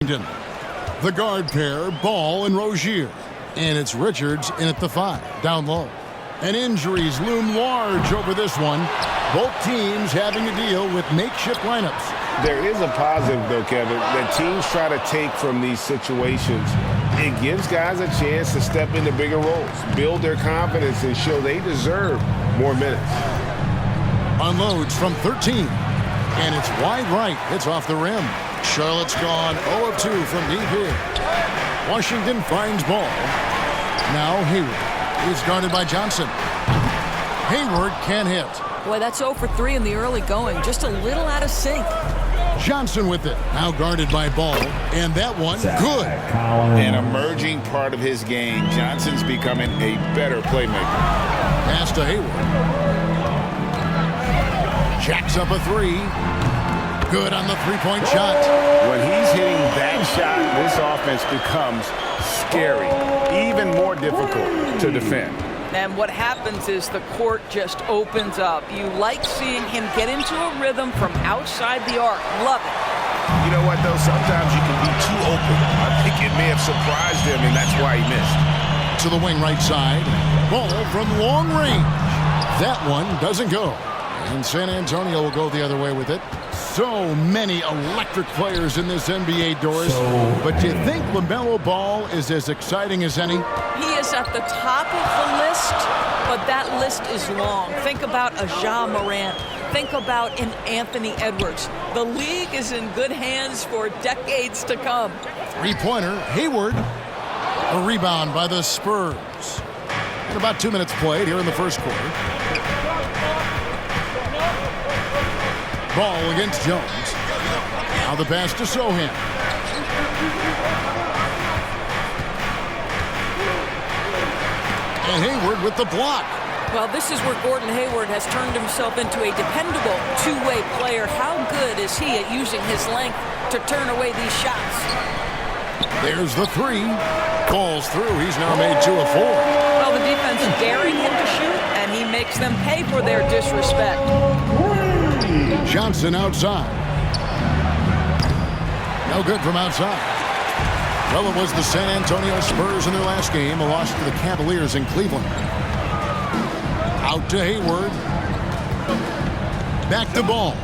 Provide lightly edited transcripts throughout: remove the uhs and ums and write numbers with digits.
The guard pair, Ball and Rozier. And it's Richards in at the 5, down low. And injuries loom large over this one. Both teams having to deal with makeshift lineups. There is a positive, though, Kevin, that teams try to take from these situations. It gives guys a chance to step into bigger roles, build their confidence, and show they deserve more minutes. Unloads from 13. And it's wide right. It's off the rim. Charlotte's gone 0 of 2 from deep here. Washington finds Ball. Now Hayward. He's guarded by Johnson. Hayward can't hit. Boy, that's 0 for 3 in the early going. Just a little out of sync. Johnson with it. Now guarded by Ball. And that one, good. An emerging part of his game. Johnson's becoming a better playmaker. Pass to Hayward. Jacks up a 3. Good on the three-point shot. When he's hitting that shot, this offense becomes scary, even more difficult to defend. And what happens is the court just opens up. You like seeing him get into a rhythm from outside the arc. Love it. You know what, though? Sometimes you can be too open. I think it may have surprised him, and that's why he missed. To the wing right side. Ball from long range. That one doesn't go. And San Antonio will go the other way with it. So many electric players in this NBA, Doris. But do you think LaMelo Ball is as exciting as any? He is at the top of the list, but that list is long. Think about a Ja Morant. Think about an Anthony Edwards. The league is in good hands for decades to come. Three-pointer, Hayward. A rebound by the Spurs. And about 2 minutes played here in the first quarter. Ball against Jones. Now the pass to Sohan. And Hayward with the block. Well, this is where Gordon Hayward has turned himself into a dependable two-way player. How good is he at using his length to turn away these shots? There's the 3. Falls through. He's now made 2 of 4. Well, the defense daring him to shoot, and he makes them pay for their disrespect. Johnson outside. No good from outside. Well, it was the San Antonio Spurs in their last game, a loss to the Cavaliers in Cleveland. Out to Hayward. Back to Ball.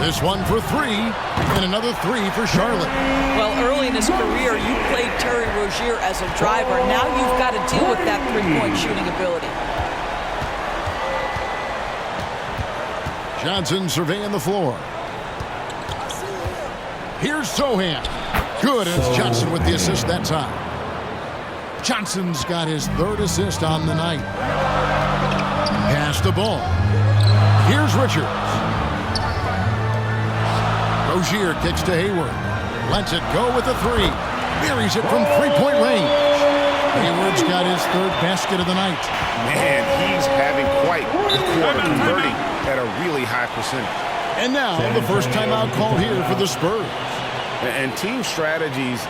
This one for 3, and another 3 for Charlotte. Well, early in his career, you played Terry Rozier as a driver. Now you've got to deal with that three-point shooting ability. Johnson surveying the floor. Here's Sohan. Good, and it's Johnson with the assist that time. Johnson's got his 3rd assist on the night. Pass the ball. Here's Richards. Rozier kicks to Hayward. Lets it go with a 3. Buries it from three-point range. Hayward's got his 3rd basket of the night. Man, he's having quite the quarter, converting at a really high percentage. And now the first timeout called here for the Spurs. And team strategies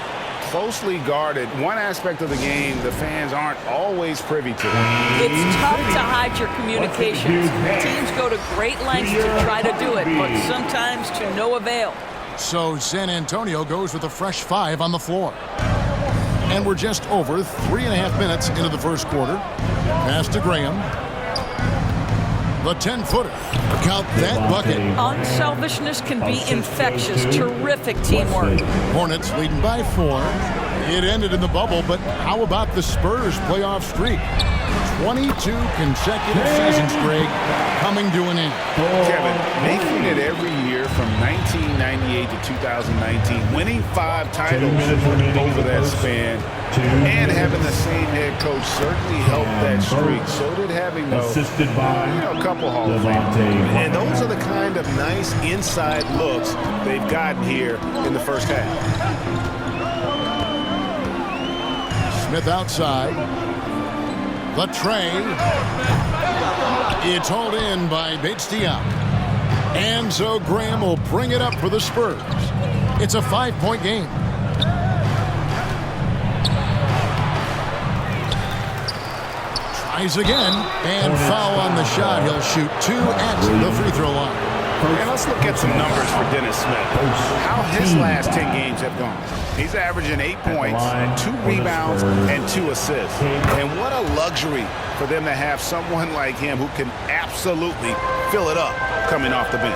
closely guarded. One aspect of the game the fans aren't always privy to. It's tough to hide your communications. Teams go to great lengths to try to do it, but sometimes to no avail. So San Antonio goes with a fresh 5 on the floor. And we're just over 3.5 minutes into the first quarter. Pass to Graham. The 10-footer. Count that bucket. Unselfishness can be infectious. Terrific teamwork. Hornets leading by 4. It ended in the bubble, but how about the Spurs playoff streak? 22 consecutive seasons, Greg, coming to an end. Kevin, making it every year from 1998 to 2019, winning 5 titles over that span, and having the same head coach certainly helped that streak. So did having a couple Hall of Famers. And those are the kind of nice inside looks they've gotten here in the first half. Smith outside. The tray. It's hauled in by Bates-Diop. And so Graham will bring it up for the Spurs. It's a 5-point game. Tries again. And foul on the shot. He'll shoot 2 at the free throw line. And let's look at some numbers for Dennis Smith. How his last 10 games have gone. He's averaging 8 points, 2 rebounds, and 2 assists. And what a luxury for them to have someone like him who can absolutely fill it up coming off the bench.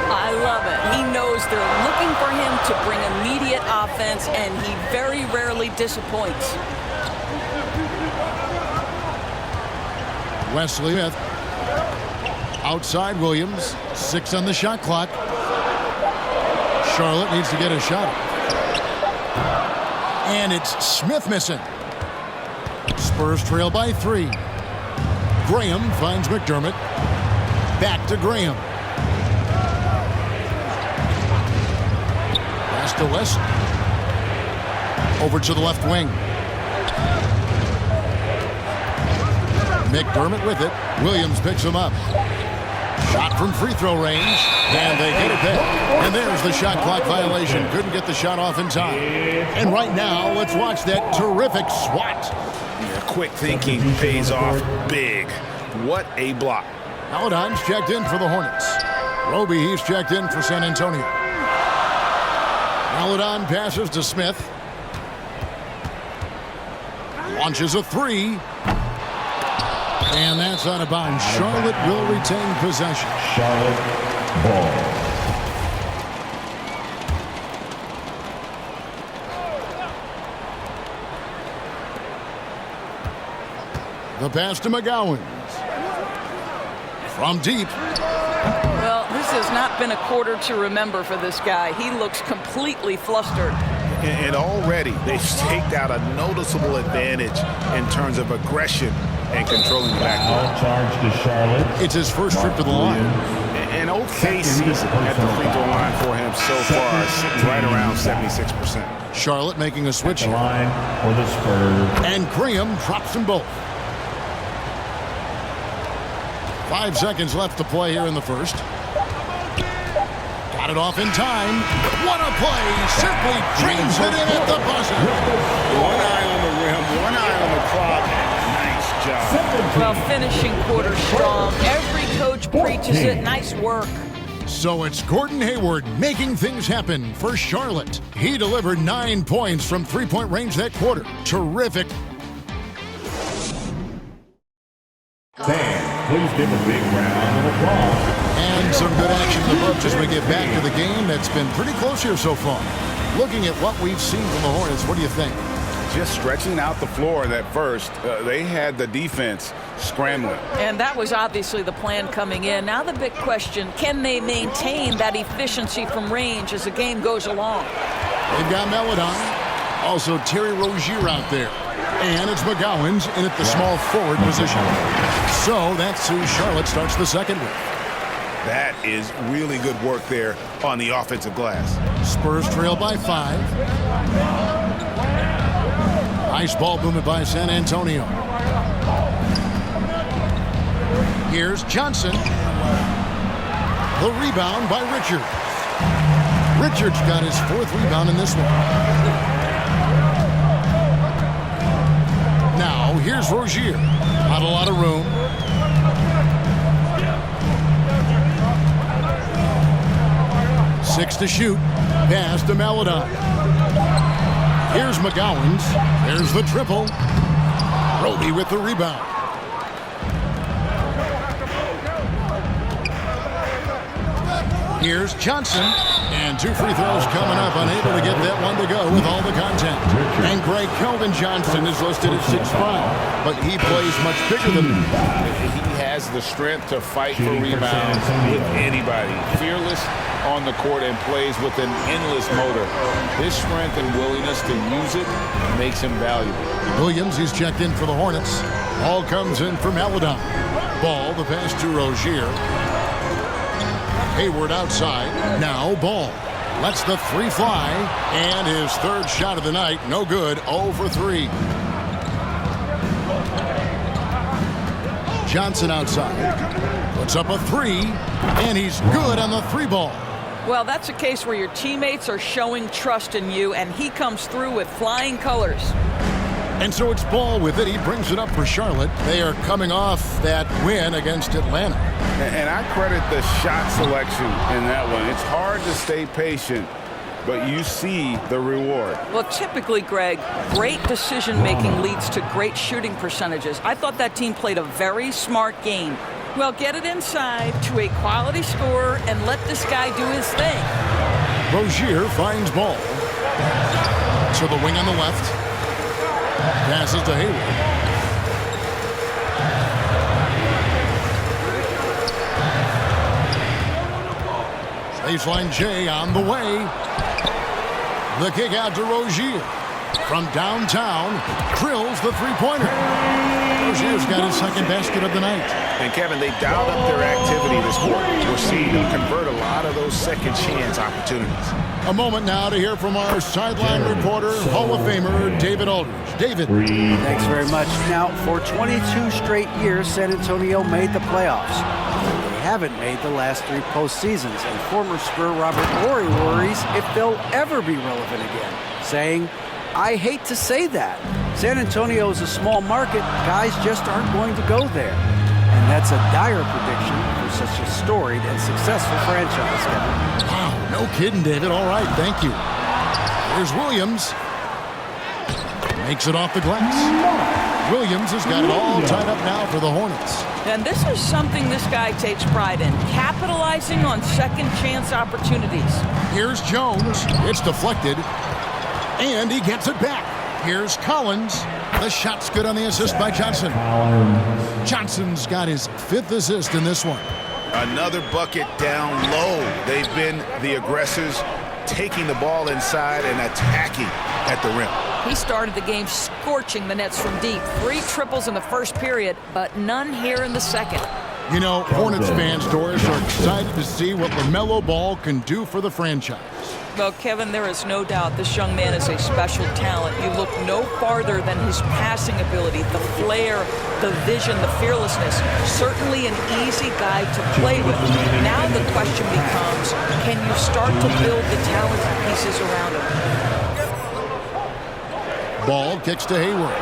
I love it. He knows they're looking for him to bring immediate offense, and he very rarely disappoints. Wesley Smith. Outside Williams. 6 on the shot clock. Charlotte needs to get a shot. And it's Smith missing. Spurs trail by 3. Graham finds McDermott. Back to Graham. Pass to West. Over to the left wing. McDermott with it. Williams picks him up. Shot from free throw range. And they get it there. And there's the shot clock violation. Couldn't get the shot off in time. And right now, let's watch that terrific swat. Yeah, quick thinking pays off big. What a block. Maladon's checked in for the Hornets. Roby, he's checked in for San Antonio. Maladon passes to Smith. Launches a 3. And that's out of bounds. Charlotte will retain possession. Charlotte ball. The pass to McGowan. From deep. Well, this has not been a quarter to remember for this guy. He looks completely flustered. And already they've staked out a noticeable advantage in terms of aggression and controlling the backcourt. Foul charge to Charlotte. It's his first trip to the line. An okay season at the free throw line for him so far, sitting right around 76%. Charlotte making a switch The here. line for the Spurs. And Graham drops them both. 5 seconds left to play here in the first. Got it off in time. What a play! Simply dreams it in at the buzzer. One eye on the rim, one eye on the clock. Nice job. Well, finishing quarter strong. Every coach preaches it. Nice work. So it's Gordon Hayward making things happen for Charlotte. He delivered 9 points from three-point range that quarter. Terrific. Fans, please give a big round of applause. And some good action in the books as we get back to the game that's been pretty close here so far. Looking at what we've seen from the Hornets, what do you think? Just stretching out the floor that first. They had the defense scrambling. And that was obviously the plan coming in. Now the big question, can they maintain that efficiency from range as the game goes along? They've got Maladon. Also Terry Rozier out there. And it's McGowan's in at the small forward position. So that's who Charlotte starts the second with. That is really good work there on the offensive glass. Spurs trail by 5. Nice ball movement by San Antonio. Here's Johnson. The rebound by Richards. Richards got his 4th rebound in this one. Now here's Rozier. Not a lot of room. Six to shoot. Pass to Maladon. Here's McGowan's. There's the triple. Roby with the rebound. Here's Johnson. And 2 free throws coming up. Unable to get that one to go with all the contact. And Greg Kelvin Johnson is listed at 6'5", but he plays much bigger than him. He has the strength to fight for rebounds with anybody. Fearless on the court and plays with an endless motor. His strength and willingness to use it makes him valuable. Williams, he's checked in for the Hornets. Ball comes in for Maladon. Ball, the pass to Rozier. Hayward outside. Now Ball. Lets the 3 fly. And his 3rd shot of the night. No good. 0 for 3. Johnson outside. Puts up a 3. And he's good on the 3 ball. Well, that's a case where your teammates are showing trust in you, and he comes through with flying colors. And so it's Ball with it. He brings it up for Charlotte. They are coming off that win against Atlanta. And I credit the shot selection in that one. It's hard to stay patient, but you see the reward. Well, typically, Greg, great decision-making leads to great shooting percentages. I thought that team played a very smart game. Well, get it inside to a quality scorer and let this guy do his thing. Rozier finds Ball. To the wing on the left. Passes to Hayward. Baseline J on the way. The kick out to Rozier. From downtown, drills the three-pointer. Rozier's got his second basket of the night. And, Kevin, they dialed up their activity this quarter. We're seeing them convert a lot of those second chance opportunities. A moment now to hear from our sideline reporter, Hall of Famer David Aldridge. David. Thanks very much. Now, for 22 straight years, San Antonio made the playoffs. They haven't made the last 3 postseasons, and former Spur Robert Horry worries if they'll ever be relevant again, saying, "I hate to say that. San Antonio is a small market. Guys just aren't going to go there." And that's a dire prediction for such a storied and successful franchise, Kevin. Wow, no kidding, David. All right, thank you. Here's Williams. Makes it off the glass. Williams has got it all tied up now for the Hornets. And this is something this guy takes pride in, capitalizing on second chance opportunities. Here's Jones. It's deflected. And he gets it back. Here's Collins. The shot's good on the assist by Johnson. Johnson's got his 5th assist in this one. Another bucket down low. They've been the aggressors, taking the ball inside and attacking at the rim. He started the game scorching the Nets from deep. 3 triples in the first period, but none here in the second. You know, Hornets fans, Doris, are excited to see what LaMelo Ball can do for the franchise. Well, Kevin, there is no doubt this young man is a special talent. You look no farther than his passing ability, the flair, the vision, the fearlessness. Certainly an easy guy to play with. Now the question becomes, can you start to build the talented pieces around him? Ball kicks to Hayward.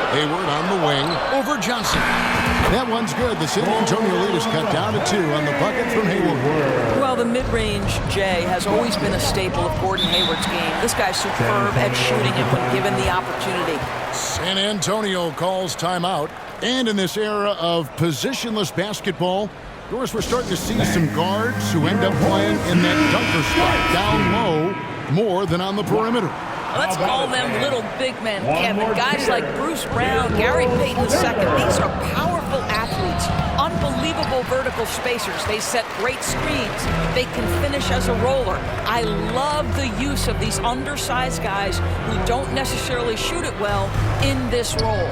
Hayward on the wing over Johnson. That one's good. The San Antonio lead is cut down to 2 on the bucket from Hayward. Well, the mid-range, Jay, has always been a staple of Gordon Hayward's game. This guy's superb at shooting it when given the opportunity. San Antonio calls timeout. And in this era of positionless basketball, Doris, we're starting to see some guards who end up playing in that dunker spot down low more than on the perimeter. Let's call them little big men, Kevin. Guys like Bruce Brown, Gary Payton II. These are powerful athletes, unbelievable vertical spacers. They set great screens. They can finish as a roller. I love the use of these undersized guys who don't necessarily shoot it well in this role.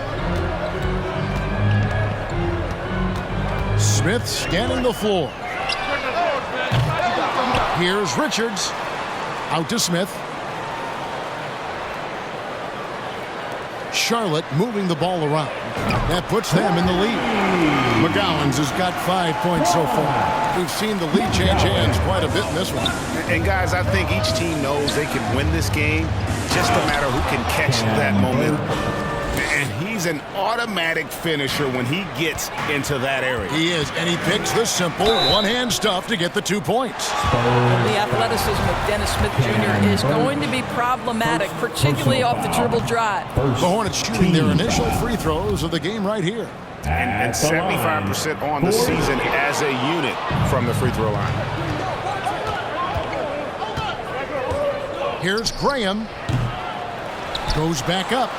Smith scanning the floor. Here's Richards. Out to Smith. Charlotte moving the ball around. That puts them in the lead. McGowan's has got 5 points so far. We've seen the lead change hands quite a bit in this one. And, guys, I think each team knows they can win this game. Just a matter who can catch that momentum. And he's an automatic finisher when he gets into that area. He is, and he picks the simple one-hand stuff to get the 2 points. The athleticism of Dennis Smith Jr. is going to be problematic, particularly off the dribble drive. The Hornets shooting their initial free throws of the game right here. And 75% on the season as a unit from the free throw line. Here's Graham. Goes back up.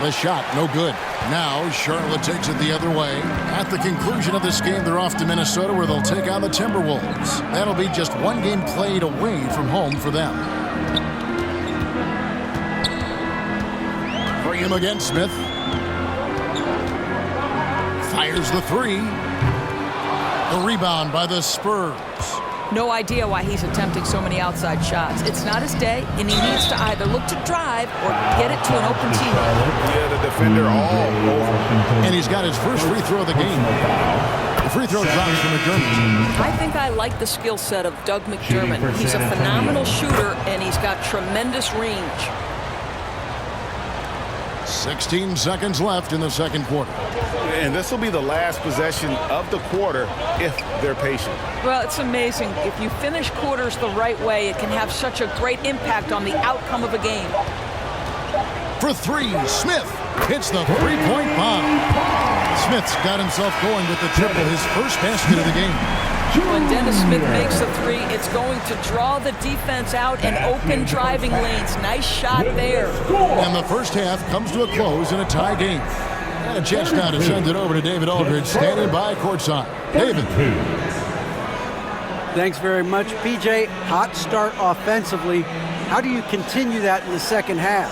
The shot, no good. Now Charlotte takes it the other way. At the conclusion of this game, they're off to Minnesota where they'll take on the Timberwolves. That'll be just 1 game played away from home for them. Graham against Smith. Fires the 3. The rebound by the Spurs. No idea why he's attempting so many outside shots. It's not his day, and he needs to either look to drive or get it to an open teammate. Yeah, the defender all over. And he's got his first free throw of the game. The free throw drops from McDermott. I think I like the skill set of Doug McDermott. He's a phenomenal shooter, and he's got tremendous range. 16 seconds left in the second quarter. And this will be the last possession of the quarter if they're patient. Well, it's amazing. If you finish quarters the right way, it can have such a great impact on the outcome of a game. For three, Smith hits the three-point bomb. Smith's got himself going with the triple, his first basket of the game. When Dennis Smith makes the three, it's going to draw the defense out and open driving lanes. Nice shot there. And the first half comes to a close in a tie game. And a chance now to send it over to David Aldridge, standing by courtside. David. Thanks very much, PJ. Hot start offensively. How do you continue that in the second half?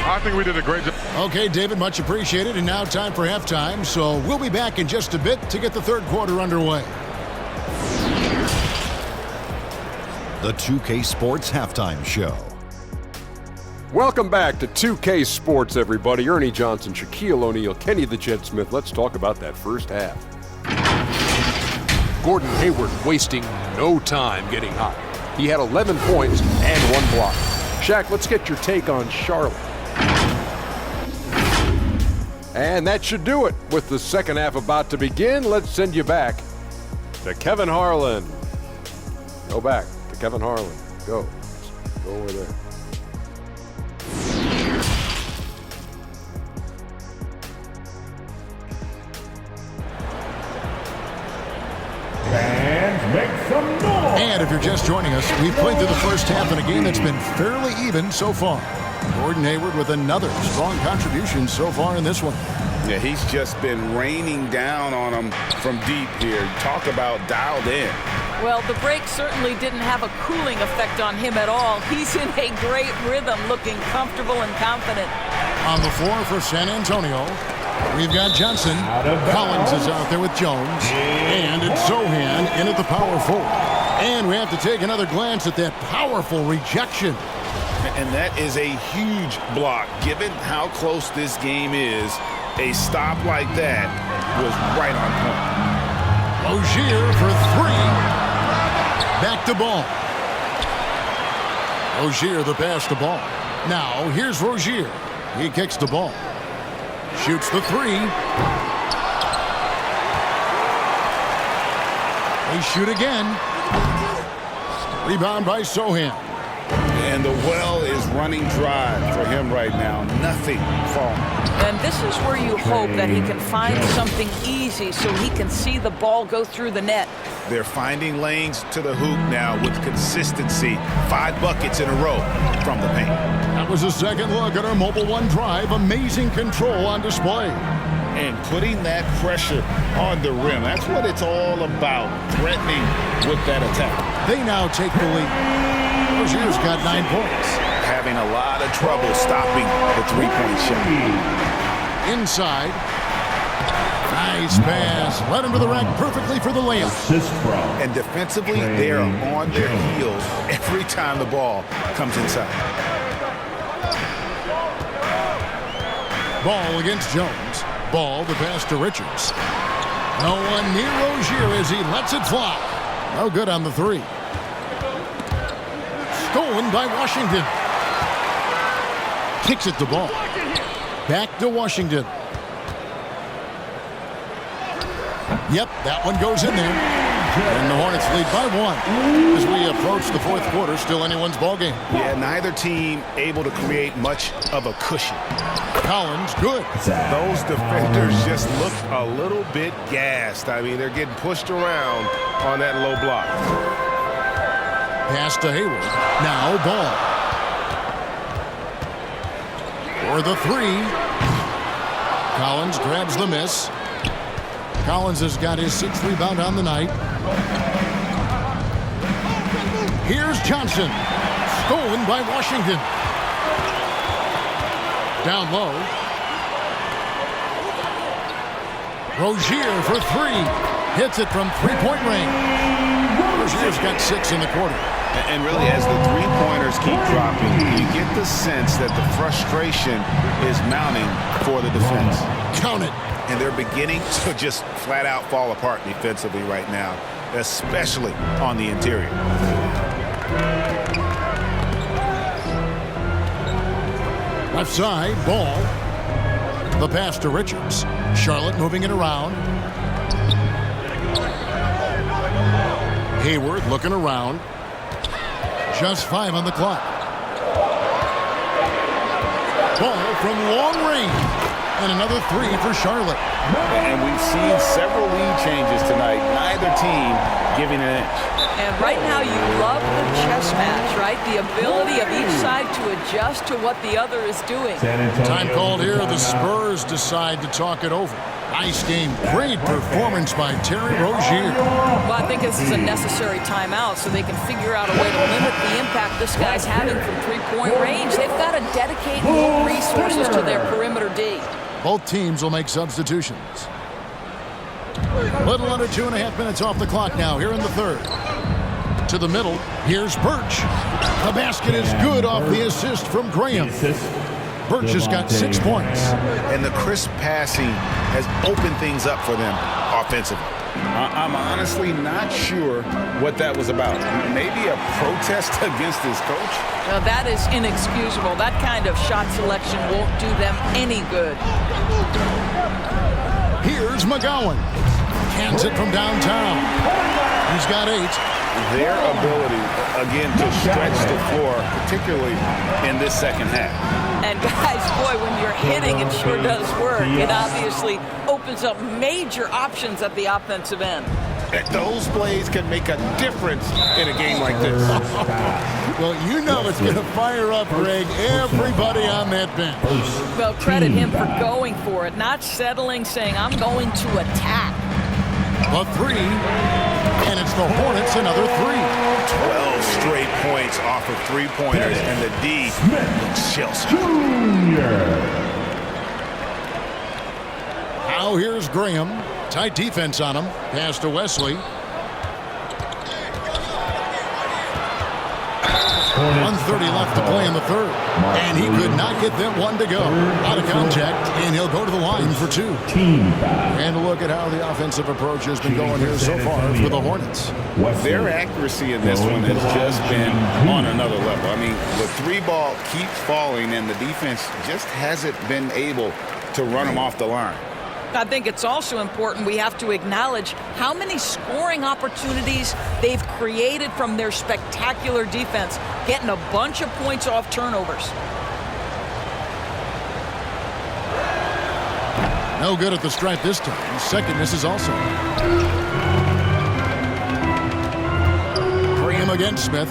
I think we did a great job. Okay, David, much appreciated. And now time for halftime. So we'll be back in just a bit to get the third quarter underway. The 2K Sports Halftime Show. Welcome back to 2K Sports, everybody. Ernie Johnson, Shaquille O'Neal, Kenny the Jet Smith. Let's talk about that first half. Gordon Hayward wasting no time getting hot. He had 11 points and 1 block. Shaq, let's get your take on Charlotte. And that should do it. With the second half about to begin, let's send you back to Kevin Harlan. Go back to Kevin Harlan. Go. Go over there. Fans, make some noise. And if you're just joining us, we've played through the first half in a game that's been fairly even so far. Gordon Hayward with another strong contribution so far in this one. Yeah, he's just been raining down on them from deep here. Talk about dialed in. Well, the break certainly didn't have a cooling effect on him at all. He's in a great rhythm, looking comfortable and confident. On the floor for San Antonio, we've got Johnson. Collins is out there with Jones. And it's Zohan in at the power forward. And we have to take another glance at that powerful rejection. And that is a huge block. Given how close this game is, a stop like that was right on point. Rozier for three. Back to ball. Rozier the pass to ball. Now here's Rozier. He kicks the ball. Shoots the three. They shoot again. Rebound by Zohan. And the well is running dry for him right now. Nothing falling. And this is where you hope that he can find something easy so he can see the ball go through the net. They're finding lanes to the hoop now with consistency. 5 buckets in a row from the paint. That was a second look at our Mobile One drive. Amazing control on display. And putting that pressure on the rim. That's what it's all about, threatening with that attack. They now take the lead. Rozier's got 9 points. Having a lot of trouble stopping the three-point shot. Inside. Nice pass. Led him to the rack perfectly for the layup. Assist from. And defensively, they are on their heels every time the ball comes inside. Ball against Jones. Ball the pass to Richards. No one near Rozier as he lets it fly. No good on the three. Stolen by Washington. Kicks it to ball. Back to Washington. Yep, that one goes in there. And the Hornets lead by 1 as we approach the fourth quarter. Still anyone's ball game. Yeah, neither team able to create much of a cushion. Collins, good. Those defenders just look a little bit gassed. I mean, they're getting pushed around on that low block. Pass to Hayward. Now ball. For the three. Collins grabs the miss. Collins has got his 6th rebound on the night. Here's Johnson. Stolen by Washington. Down low. Rozier for three. Hits it from three-point range. Rozier's got 6 in the quarter. And really, as the three-pointers keep dropping, you get the sense that the frustration is mounting for the defense. Count it. and they're beginning to just flat out fall apart defensively right now, especially on the interior. Left side, ball. The pass to Richards. Charlotte moving it around. Hayward looking around. Just 5 on the clock. Ball from long range. And another 3 for Charlotte. And we've seen several lead changes tonight. Neither team giving an inch. And right now you love the chess match, right? The ability of each side to adjust to what the other is doing. Time called here. The Spurs decide to talk it over. Nice game. Great performance by Terry Rozier. Well, I think this is a necessary timeout so they can figure out a way to limit the impact this guy's having from three-point range. They've got to dedicate more resources to their perimeter D. Both teams will make substitutions. Little under 2.5 minutes off the clock now here in the third. To the middle, here's Birch. The basket is good off the assist from Graham. Birch has got 6 points. And the crisp passing has opened things up for them offensively. I'm honestly not sure what that was about. Maybe a protest against his coach? Now, that is inexcusable. That kind of shot selection won't do them any good. Here's McGowan. Hands it from downtown. He's got 8. Their ability, again, to stretch the floor, particularly in this second half. And guys, boy, when you're hitting, it sure does work. It obviously opens up major options at the offensive end. Those plays can make a difference in a game like this. Well, you know it's going to fire up, Greg, everybody on that bench. Well, credit him for going for it, not settling, saying, I'm going to attack. A 3, and it's the Hornets, another 3. 12 straight points off of three-pointers, and the D looks shell-shocked. Now here's Graham. Tight defense on him. Pass to Wesley. 1:30 left to play in the third. And he could not get that one to go. Out of contact, and he'll go to the line for 2. And look at how the offensive approach has been going here so far for the Hornets. Their accuracy in this one has just been on another level. I mean, the 3-ball keeps falling, and the defense just hasn't been able to run them off the line. I think it's also important we have to acknowledge how many scoring opportunities they've created from their spectacular defense, getting a bunch of points off turnovers. No good at the stripe this time. Second miss is also. Graham against Smith.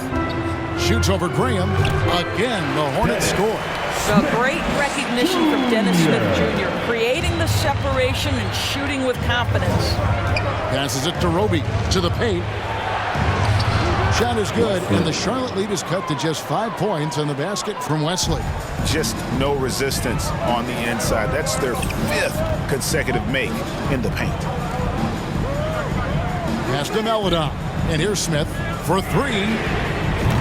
Shoots over Graham. Again, the Hornets score. So great recognition from Dennis Smith Jr., creating the separation and shooting with confidence. Passes it to Roby, to the paint. Shot is good, and the Charlotte lead is cut to just 5 points on the basket from Wesley. Just no resistance on the inside. That's their 5th consecutive make in the paint. Pass to Meladon, and here's Smith for 3.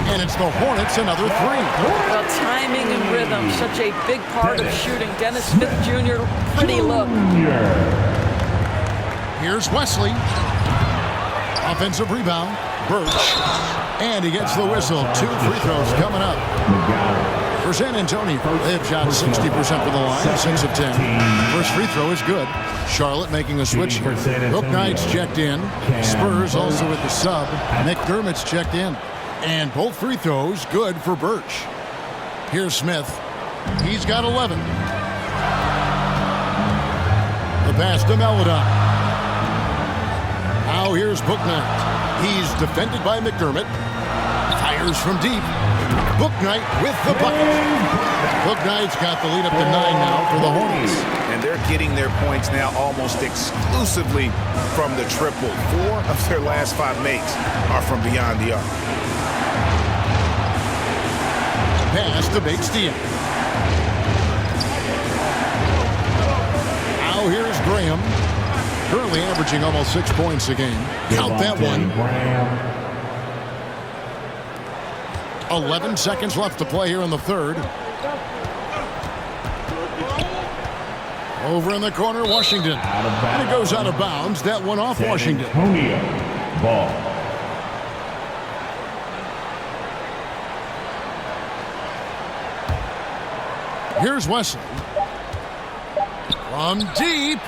And it's the Hornets, another 3. Well, timing and rhythm, such a big part of shooting. Dennis Smith Jr., pretty look. Here's Wesley. Offensive rebound, Birch. And he gets the whistle. 2 free throws coming up. For San Antonio, they've shot 60% from the line, 6 of 10. First free throw is good. Charlotte making a switch here. Bouknight's checked in. Spurs also with the sub. McDermott's checked in. And both free throws good for Birch. Here's Smith. He's got 11. The pass to Meladon. Now here's Bouknight. He's defended by McDermott. Fires from deep. Bouknight with the bucket. Bouknight's got the lead up to 9 now for the Hornets. And they're getting their points now almost exclusively from the triple. 4 of their last 5 makes are from beyond the arc. Pass to Bates-Diop. Now here's Graham. Currently averaging almost 6 points a game. Count that one. 11 seconds left to play here in the third. Over in the corner, Washington. And it goes out of bounds. That one off Washington. Antonio, ball. Here's Wesley. From deep.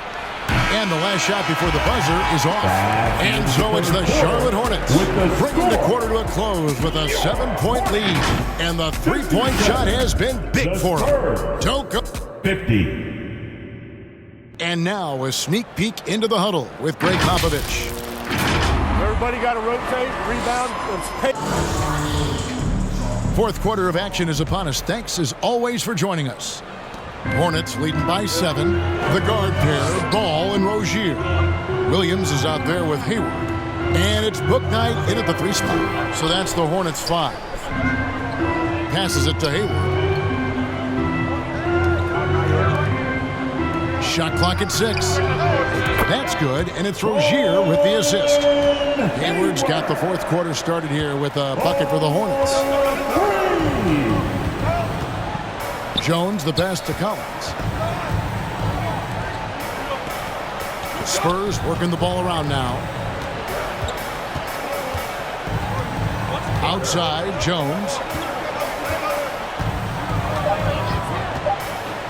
And the last shot before the buzzer is off. And so it's the Charlotte Hornets bringing the quarter to a close with a 7-point lead. And the three-point shot has been big for them. Don't go. 50. And now a sneak peek into the huddle with Greg Popovich. Everybody got to rotate, rebound, and Fourth quarter of action is upon us. Thanks as always for joining us. Hornets leading by 7. The guard pair, Ball and Rozier. Williams is out there with Hayward. And it's Book Knight in at the 3 spot. So that's the Hornets 5. Passes it to Hayward. Shot clock at 6. That's good, and it's Rozier with the assist. Hayward's got the fourth quarter started here with a bucket for the Hornets. Jones the pass to Collins. The Spurs working the ball around now. Outside, Jones.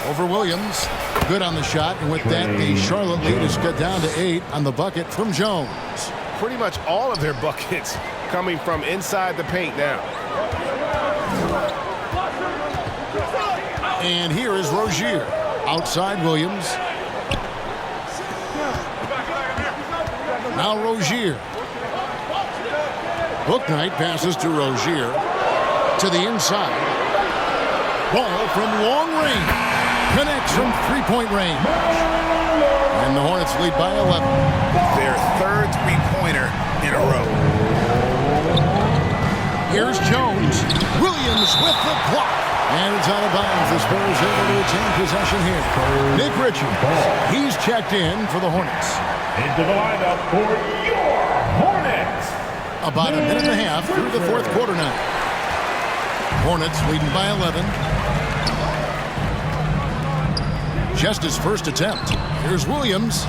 Over Williams. Good on the shot, and with that, the Charlotte lead is cut down to 8 on the bucket from Jones. pretty much all of their buckets coming from inside the paint now. And here is Rozier. Outside Williams. Now Rozier. Bouknight passes to Rozier. To the inside. Ball from long range. Connects from three-point range. And the Hornets lead by 11. Their third three-pointer in a row. Here's Jones. Williams with the block. And it's out of bounds. The Spurs able to retain possession here. Nick Richards. He's checked in for the Hornets. Into the lineup for your Hornets. About a minute and a half through the fourth quarter now. Hornets leading by 11. Just his first attempt. Here's Williams.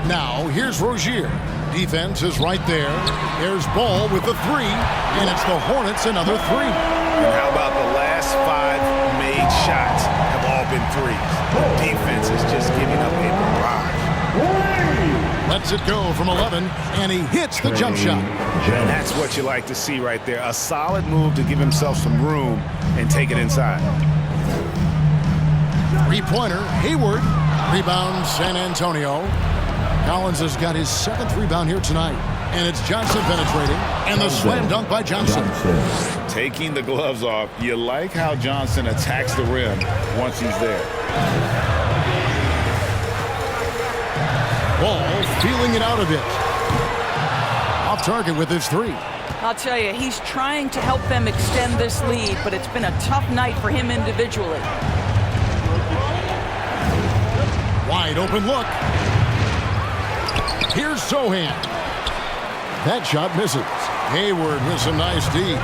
Now here's Rozier. Defense is right there. There's Ball with the three. And it's the Hornets another three. And how about the last 5 made shots have all been threes? The defense is just giving up a barrage. Lets it go from 11, and he hits the jump shot. And that's what you like to see right there. A solid move to give himself some room and take it inside. Three-pointer, Hayward. Rebound, San Antonio. Collins has got his 7th rebound here tonight. And it's Johnson penetrating. And the slam dunk by Johnson. Taking the gloves off. You like how Johnson attacks the rim once he's there. Ball feeling it out a bit. Off target with his three. I'll tell you, he's trying to help them extend this lead, but it's been a tough night for him individually. Wide open look. Here's Sohan. That shot misses. Hayward with some nice D.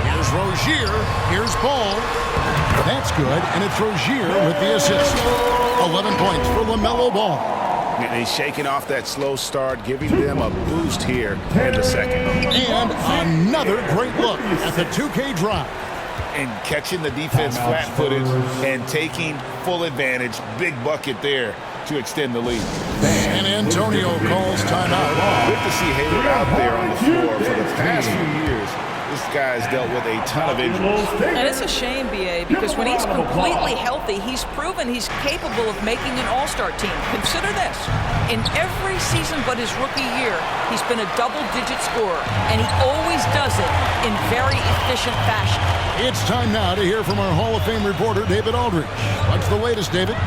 Here's Rozier. Here's Ball. That's good, and it's Rozier with the assist. 11 points for LaMelo Ball. And he's shaking off that slow start, giving them a boost here in the second. And another great look at the 2K drive. And catching the defense flat-footed and taking full advantage. Big bucket there to extend the lead. San Antonio calls timeout. Good to see Hayward out there on the floor. For the past few years, this guy's dealt with a ton of injuries. And it's a shame, B.A., because when he's completely healthy, he's proven he's capable of making an all-star team. Consider this. In every season but his rookie year, he's been a double-digit scorer, and he always does it in very efficient fashion. It's time now to hear from our Hall of Fame reporter, David Aldridge. What's the latest, David?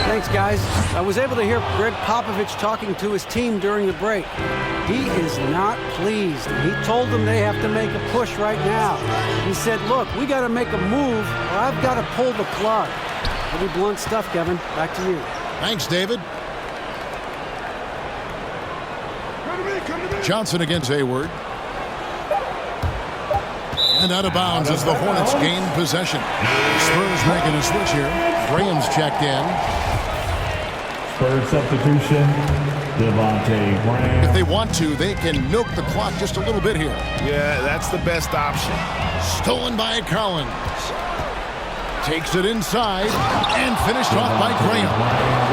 Thanks, guys. I was able to hear Greg Popovich talking to his team during the break. He is not pleased. He told them they have to make a push right now. He said, look, we got to make a move, or I've got to pull the plug. Pretty blunt stuff, Kevin. Back to you. Thanks, David. Johnson against Hayward. And out of bounds as the Hornets gain possession. Spurs making a switch here. Graham's checked in. Spurs substitution, Devontae Graham. If they want to, they can milk the clock just a little bit here. Yeah, that's the best option. Stolen by Collins. Takes it inside and finished off by Graham.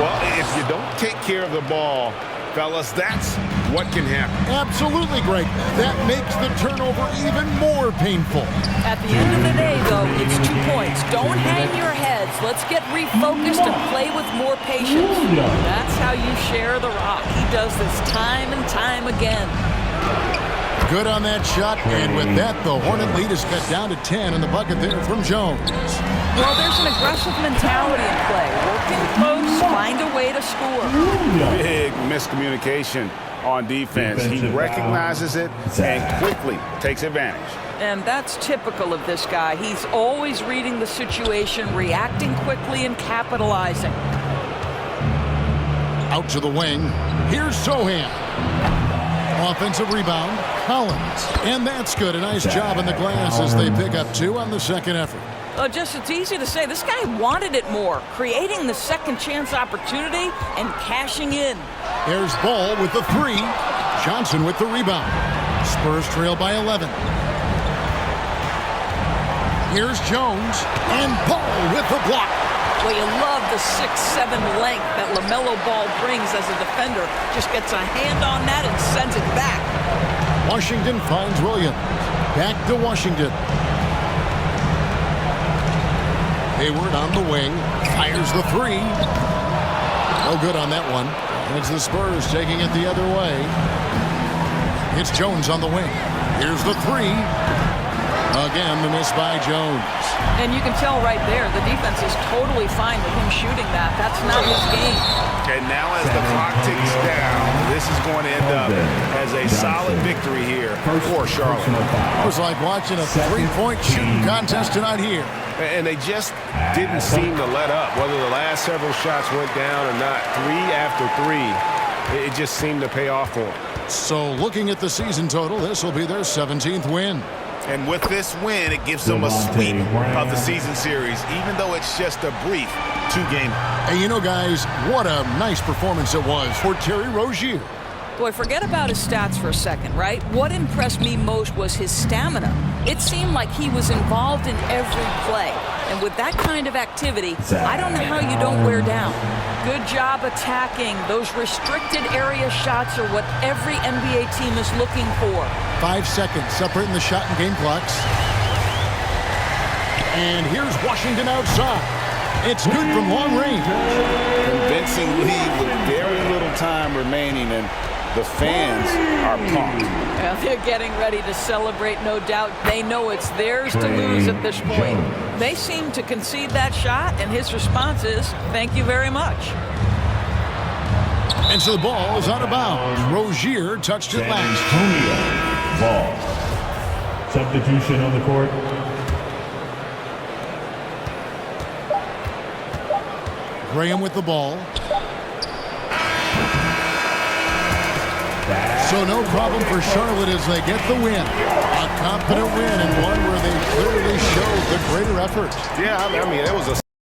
Well, if you don't take care of the ball, fellas, that's what can happen. Absolutely, Greg. That makes the turnover even more painful. At the end of the day, though, it's 2 points. Don't hang your heads. Let's get refocused and play with more patience. That's how you share the rock. He does this time and time again. Good on that shot, and with that, the Hornet lead is cut down to 10 in the bucket there from Jones. Well, there's an aggressive mentality in play. Working close, find a way to score. Big miscommunication on defense. He recognizes it and quickly takes advantage. And that's typical of this guy. He's always reading the situation, reacting quickly, and capitalizing. Out to the wing. Here's Sohan. Offensive rebound, Collins. And that's good. A nice job in the glass as they pick up 2 on the second effort. It's easy to say. This guy wanted it more, creating the second chance opportunity and cashing in. There's Ball with the 3. Johnson with the rebound. Spurs trail by 11. Here's Jones, and Ball with the block. Well, you love the 6'7" length that LaMelo Ball brings as a defender. Just gets a hand on that and sends it back. Washington finds Williams. Back to Washington. Hayward on the wing. Fires the 3. No good on that one. And it's the Spurs taking it the other way. It's Jones on the wing. Here's the 3. Again, the miss by Jones. And you can tell right there, the defense is totally fine with him shooting that. That's not his game. And now as the clock ticks down, this is going to end up as a solid victory here for Charlotte. It was like watching a 3-point shooting contest tonight here. And they just didn't seem to let up. Whether the last several shots went down or not, 3 after 3, it just seemed to pay off for them. So looking at the season total, this will be their 17th win. And with this win, it gives them a sweep of the season series, even though it's just a brief 2-game. And you know, guys, what a nice performance it was for Terry Rozier. Boy, forget about his stats for a second, right? What impressed me most was his stamina. It seemed like he was involved in every play. And with that kind of activity, I don't know how you don't wear down. Good job attacking. Those restricted area shots are what every NBA team is looking for. 5 seconds separating the shot and game clocks. And here's Washington outside. It's good from long range. Convincing lead with very little time remaining, and the fans are pumped. Well, they're getting ready to celebrate, no doubt. They know it's theirs to lose at this point. They seem to concede that shot, and his response is, thank you very much. And so the ball is out of bounds. Rozier touched it last. Ball. Substitution on the court. Graham with the ball. So no problem for Charlotte as they get the win. A confident win and one where they clearly showed the greater effort. Yeah, I mean, it was a